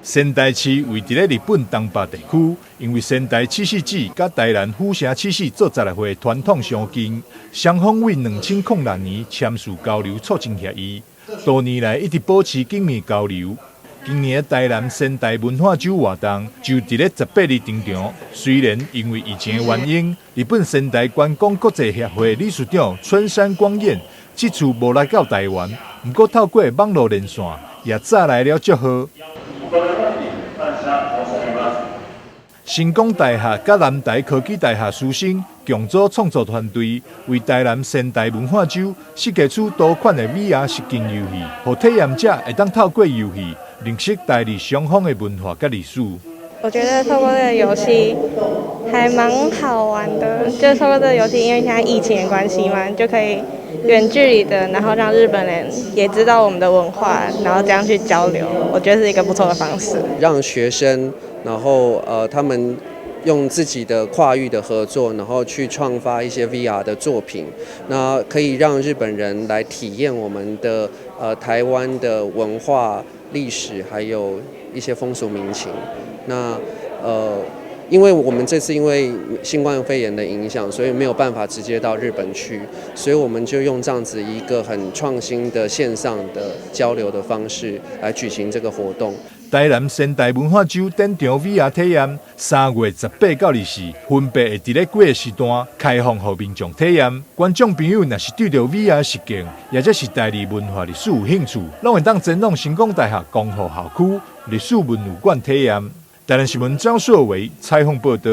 仙台市位伫咧日本东北地区，因为仙台七夕节甲台南府城七夕做十来岁传统相近，双方为2006年签署交流促进协议，多年来一直保持紧密交流。今年的台南仙台文化周活动就伫咧18日登场。虽然因为疫情的原因，日本仙台观光国际协会理事长春山光彦这次无来到台湾，不过透过网络连线也早来了祝贺。成功大学甲南台科技大学师生共组创作团队，为台南仙台文化周设计出多款的 VR 实境游戏，让体验者会当透过游戏认识台日双方的文化甲历史。我觉得透过这个游戏还蛮好玩的，就是透过这个游戏，因为现在疫情的关系嘛，就可以远距离的，然后让日本人也知道我们的文化，然后这样去交流，我觉得是一个不错的方式。让学生，然后他们用自己的跨域的合作，然后去创发一些 VR 的作品，那可以让日本人来体验我们的台湾的文化、历史，还有一些风俗民情。那因为我们这次因为新冠肺炎的影响，所以没有办法直接到日本去，所以我们就用这样子一个很创新的线上的交流的方式来举行这个活动。台南仙台文化周展场 VR 体验，3月18到24分别会伫咧几个时段开放予民众体验。观众朋友若是对着 VR 实境，或者是台日文化历史有兴趣，拢会当前往成功大学光复校区历史文物馆体验。台南新闻张硕维采访报道。